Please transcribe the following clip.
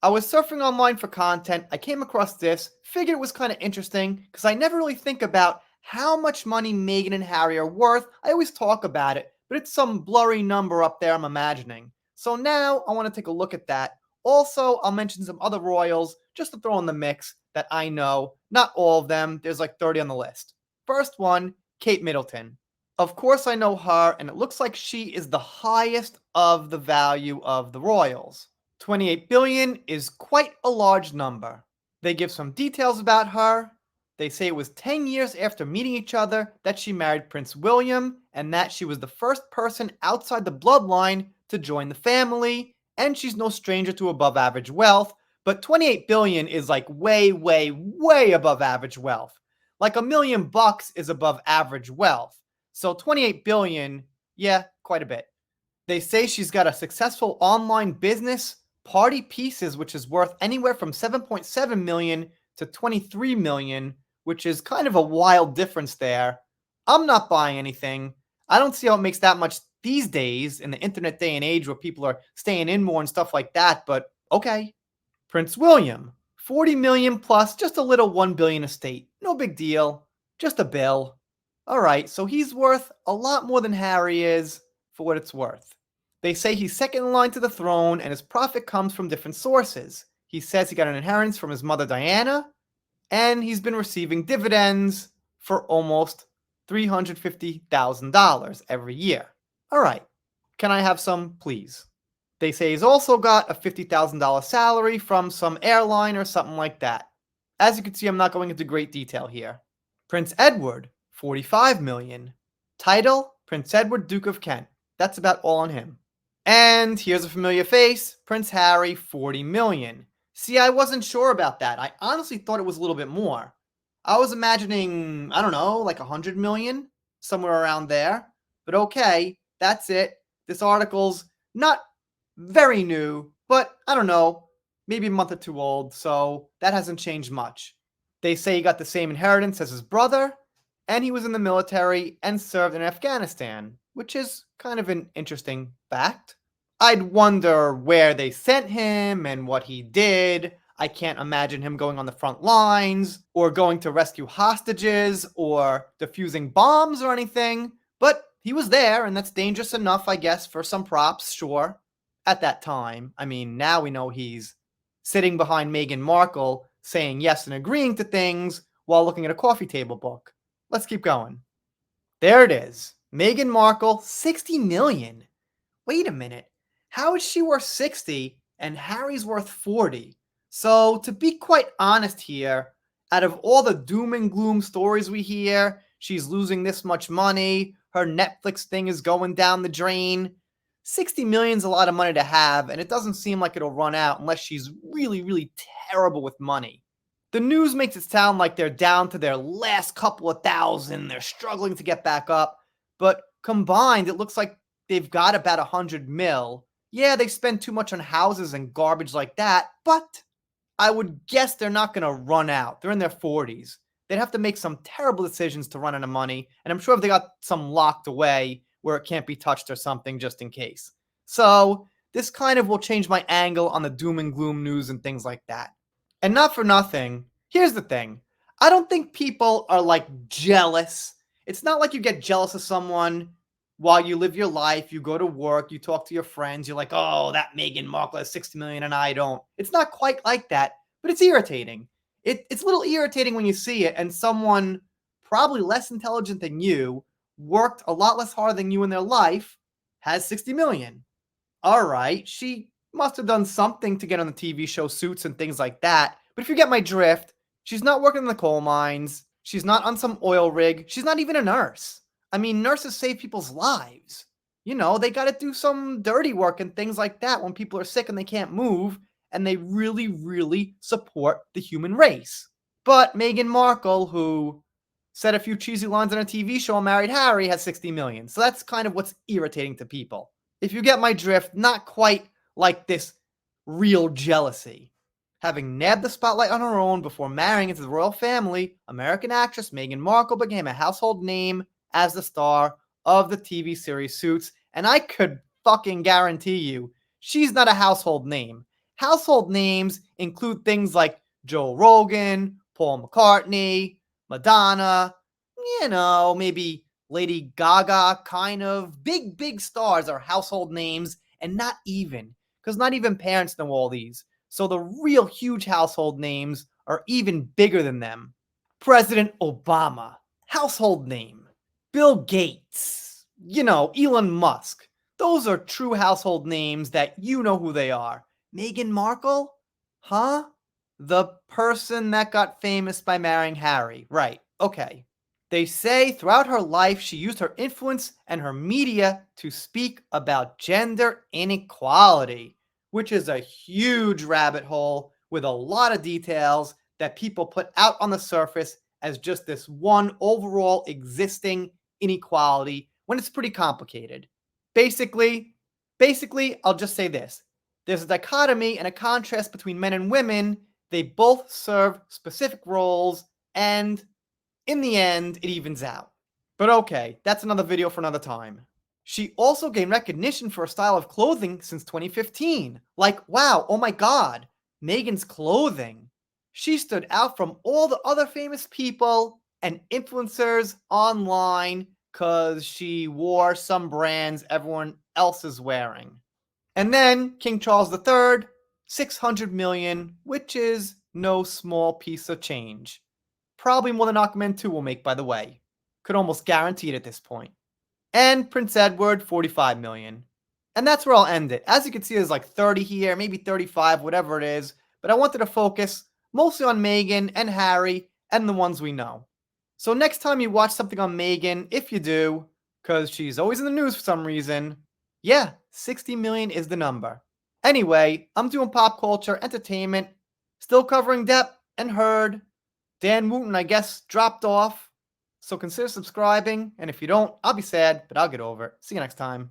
I was surfing online for content. I came across this, figured it was kind of interesting because I never really think about how much money Meghan and Harry are worth. I always talk about it, but it's some blurry number up there I'm imagining. So now I want to take a look at that. Also, I'll mention some other royals just to throw in the mix that I know. Not all of them, there's like 30 on the list. First one, Kate Middleton. Of course, I know her, and it looks like she is the highest of the value of the royals. 28 billion is quite a large number. They give some details about her. They say it was 10 years after meeting each other that she married Prince William, and that she was the first person outside the bloodline to join the family, and she's no stranger to above average wealth. But 28 billion is like way, way, way above average wealth. Like $1 million is above average wealth. So 28 billion, yeah, quite a bit. They say she's got a successful online business, Party Pieces, which is worth anywhere from 7.7 million to 23 million, which is kind of a wild difference there. I'm not buying anything. I don't see how it makes that much these days in the internet day and age where people are staying in more and stuff like that, but okay. Prince William, 40 million plus just a little 1 billion estate. No big deal. Just a bill. All right, so he's worth a lot more than Harry is for what it's worth. They say he's second in line to the throne and his profit comes from different sources. He says he got an inheritance from his mother Diana, and he's been receiving dividends for almost $350,000 every year. All right, can I have some, please? They say he's also got a $50,000 salary from some airline or something like that. As you can see, I'm not going into great detail here. Prince Edward, 45 million. Title, Prince Edward, Duke of Kent. That's about all on him. And here's a familiar face, Prince Harry, 40 million. See, I wasn't sure about that. I honestly thought it was a little bit more. I was imagining, I don't know, like 100 million, somewhere around there. But okay, that's it. This article's not very new, but I don't know, maybe a month or two old, so that hasn't changed much. They say he got the same inheritance as his brother, and he was in the military and served in Afghanistan, which is kind of an interesting fact. I'd wonder where they sent him and what he did. I can't imagine him going on the front lines, or going to rescue hostages, or defusing bombs or anything, but he was there, and that's dangerous enough, I guess, for some props, sure. At that time, I mean, now we know he's sitting behind Meghan Markle, saying yes and agreeing to things while looking at a coffee table book. Let's keep going. There it is. Meghan Markle, 60 million. Wait a minute. How is she worth 60 and Harry's worth 40? So, to be quite honest here, out of all the doom and gloom stories we hear, she's losing this much money, her Netflix thing is going down the drain. 60 million is a lot of money to have, and it doesn't seem like it'll run out unless she's really, really terrible with money. The news makes it sound like they're down to their last couple of thousand, they're struggling to get back up, but combined, it looks like they've got about 100 mil. Yeah, they spend too much on houses and garbage like that, but I would guess they're not going to run out. They're in their 40s. They'd have to make some terrible decisions to run out of money, and I'm sure if they got some locked away where it can't be touched or something just in case. So this kind of will change my angle on the doom and gloom news and things like that. And not for nothing, here's the thing. I don't think people are like jealous. It's not like you get jealous of someone while you live your life, you go to work, you talk to your friends, you're like, oh, that Meghan Markle has 60 million and I don't. It's not quite like that, but it's irritating. It's a little irritating when you see it and someone probably less intelligent than you, worked a lot less hard than you in their life, has 60 million. All right, she must have done something to get on the TV show Suits and things like that. But if you get my drift, she's not working in the coal mines. She's not on some oil rig. She's not even a nurse. I mean, nurses save people's lives. You know, they got to do some dirty work and things like that when people are sick and they can't move, and they really, really support the human race. But Meghan Markle, who said a few cheesy lines on a TV show and married Harry, has 60 million. So that's kind of what's irritating to people. If you get my drift, not quite like this real jealousy. Having nabbed the spotlight on her own before marrying into the royal family, American actress Meghan Markle became a household name as the star of the TV series Suits, and I could fucking guarantee you, she's not a household name. Household names include things like Joe Rogan, Paul McCartney, Madonna, maybe Lady Gaga, kind of. Big stars are household names, and because not even parents know all these. So the real huge household names are even bigger than them. President Obama, household name. Bill Gates, Elon Musk. Those are true household names that you know who they are. Meghan Markle? Huh? The person that got famous by marrying Harry. Right, okay. They say throughout her life she used her influence and her media to speak about gender inequality, which is a huge rabbit hole with a lot of details that people put out on the surface as just this one overall existing inequality when it's pretty complicated. Basically, I'll just say this. There's a dichotomy and a contrast between men and women. They both serve specific roles, and in the end, it evens out. But okay, that's another video for another time. She also gained recognition for her style of clothing since 2015. Like, wow, oh my god, Meghan's clothing. She stood out from all the other famous people and influencers online because she wore some brands everyone else is wearing. And then King Charles III, 600 million, which is no small piece of change. Probably more than Aquaman 2 will make, by the way. Could almost guarantee it at this point. And Prince Edward, 45 million. And that's where I'll end it. As you can see, there's like 30 here, maybe 35, whatever it is. But I wanted to focus mostly on Meghan and Harry and the ones we know. So next time you watch something on Meghan, if you do, because she's always in the news for some reason, yeah, 60 million is the number. Anyway, I'm doing pop culture, entertainment, still covering Depp and Heard. Dan Wooten, I guess, dropped off. So consider subscribing, and if you don't, I'll be sad, but I'll get over it. See you next time.